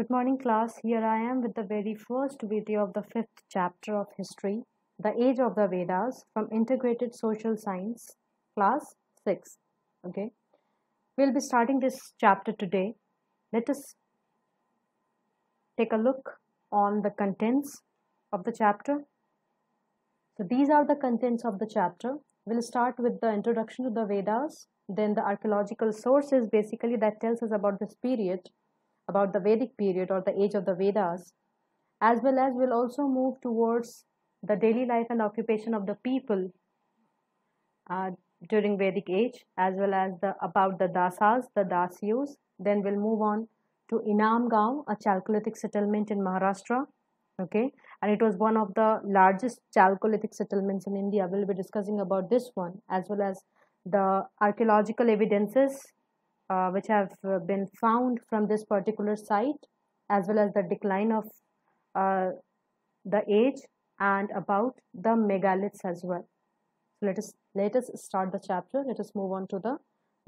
Good morning, class. Here I am with the very first video of the fifth chapter of history, The Age of the Vedas from Integrated Social Science, class 6. Okay, we'll be starting this chapter today. Let us take a look on the contents of the chapter. So, these are the contents of the chapter. We'll start with the introduction to the Vedas, then the archaeological sources basically that tells us about this period, about the Vedic period or the age of the Vedas, as well as we'll also move towards the daily life and occupation of the people uh, during Vedic age, as well as about the dasas, the dasyus. Then we'll move on to Inam Gaon, a Chalcolithic settlement in Maharashtra. Okay, and it was one of the largest Chalcolithic settlements in India. We'll be discussing about this one, as well as the archaeological evidences which have been found from this particular site, as well as the decline of uh, the age and about the megaliths as well. So let us start the chapter. Let us move on to the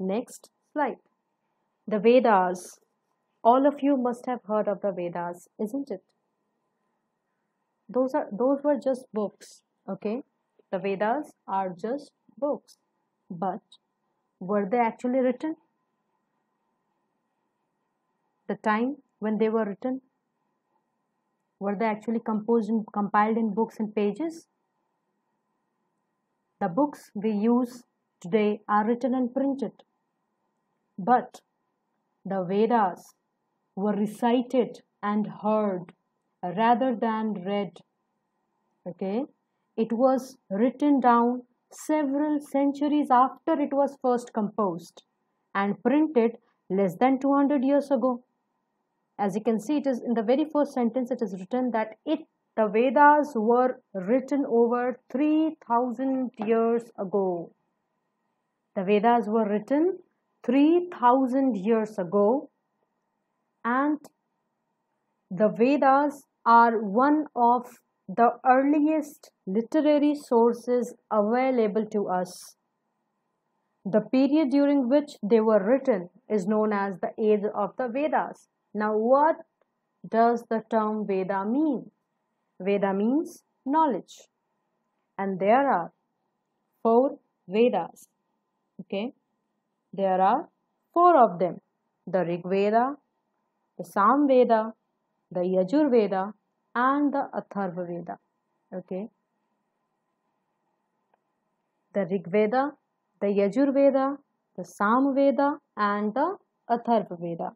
next slide. The Vedas. All of you must have heard of the Vedas, isn't it? Those were just books. Okay, the Vedas are just books, but were they actually written? The time when they were written, were they actually composed and compiled in books and pages? The books we use today are written and printed, but the Vedas were recited and heard rather than read. Okay, it was written down several centuries after it was first composed and printed less than 200 years ago. As you can see, it is in the very first sentence it is written that the Vedas were written over 3000 years ago. The Vedas were written 3000 years ago, and the Vedas are one of the earliest literary sources available to us. The period during which they were written is known as the age of the Vedas. Now, what does the term Veda mean? Veda means knowledge, and there are 4 Vedas. Okay, there are 4 of them: the Rig Veda, the Sam Veda, the Yajur Veda, and the Atharva Veda. Okay, the Rig Veda, the Yajur Veda, the Sam Veda, and the Atharva Veda.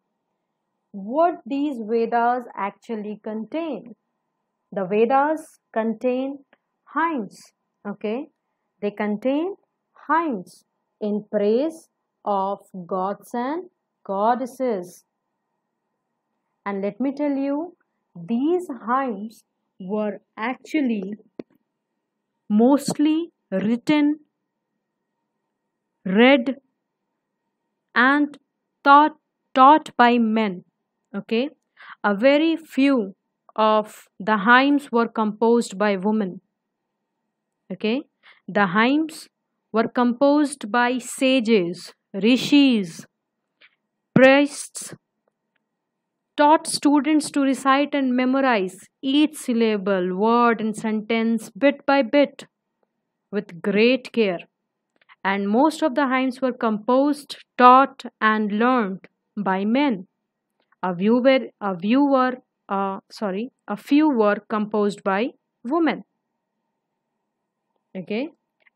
What these Vedas actually contain? The Vedas contain hymns. Okay, they contain hymns in praise of gods and goddesses. And let me tell you, these hymns were actually mostly written, read, and taught by men. Okay, a very few of the hymns were composed by women. Okay, the hymns were composed by sages, rishis, priests, taught students to recite and memorize each syllable, word, and sentence bit by bit with great care. And most of the hymns were composed, taught, and learned by men. A few were composed by women. Okay,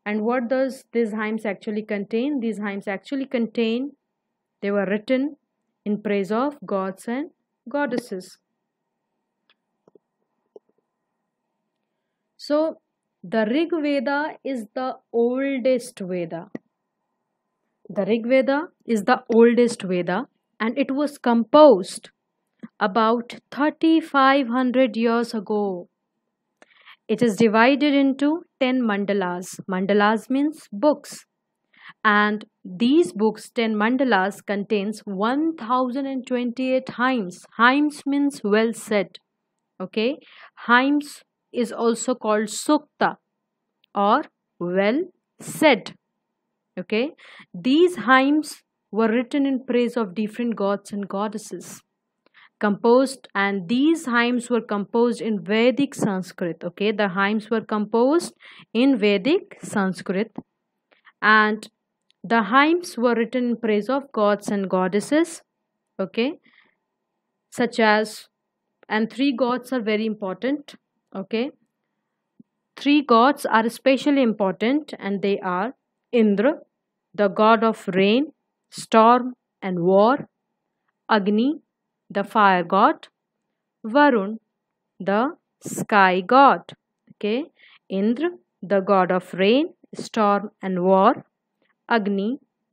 and what does these hymns actually contain? These hymns actually contain, they were written in praise of gods and goddesses. So the Rig Veda is the oldest Veda. The Rig Veda is the oldest Veda, and it was composed about 3500 years ago. It is divided into 10 mandalas. Mandalas means books. And these books, 10 mandalas, contains 1028 hymns. Hymns means well said. Okay. Hymns is also called sukta or well said. Okay. These hymns were written in praise of different gods and goddesses. composed, and these hymns were composed in Vedic Sanskrit. Okay, the hymns were composed in Vedic Sanskrit, and the hymns were written in praise of gods and goddesses. Okay, such as, and three gods are very important. Okay, three gods are especially important, and they are Indra, the god of rain, storm, and war; Agni, the fire god; Varun, the sky god. Okay, Indra, the god of rain, storm, and war; Agni,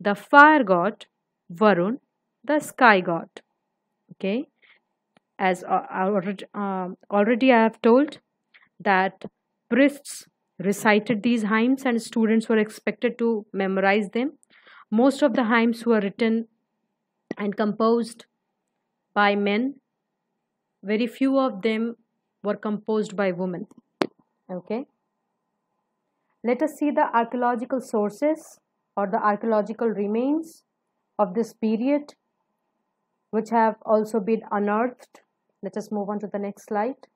the fire god; Varun, the sky god. Okay, as already I have told that priests recited these hymns and students were expected to memorize them. Most of the hymns were written and composed by men. Very few of them were composed by women. Okay. Let us see the archaeological sources or the archaeological remains of this period, which have also been unearthed. Let us move on to the next slide.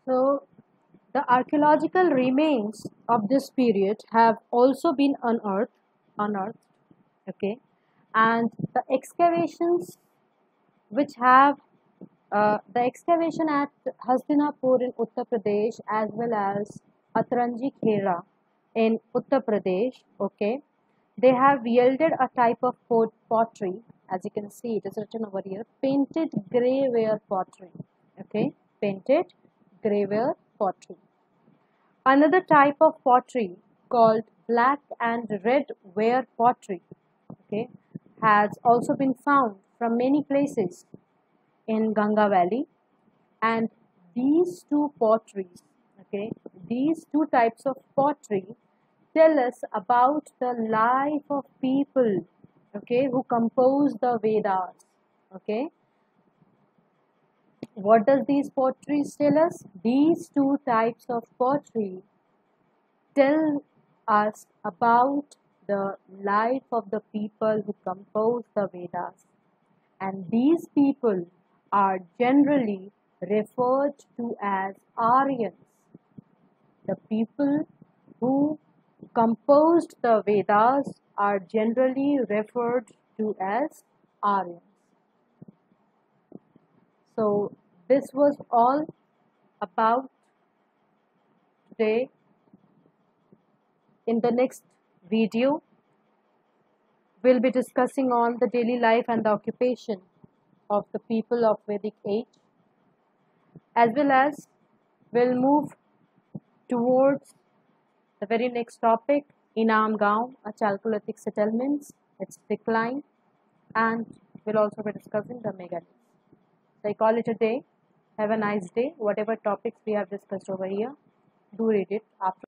So, the archaeological remains of this period have also been unearthed, okay, and the excavations which have the excavation at Hastinapur in Uttar Pradesh as well as Atranji Khera in Uttar Pradesh, okay, they have yielded a type of pottery. As you can see, it is written over here, painted greyware pottery. Okay, painted greyware pottery. Another type of pottery called black and red ware pottery, okay, has also been found from many places in Ganga Valley, and these two potteries, okay, these two types of pottery tell us about the life of people, okay, who compose the Vedas. Okay, what does these potteries tell us? These two types of pottery tell us about the life of the people who compose the Vedas, and these people are generally referred to as Aryans. The people who composed the Vedas are generally referred to as Aryans. So, this was all about today. In the next video, we'll be discussing on the daily life and the occupation of the people of Vedic age, as well as we'll move towards the very next topic, Inam Gaon, a Chalcolithic settlements, its decline, and we'll also be discussing the megaliths. So I call it a day. Have a nice day. Whatever topics we have discussed over here, do read it after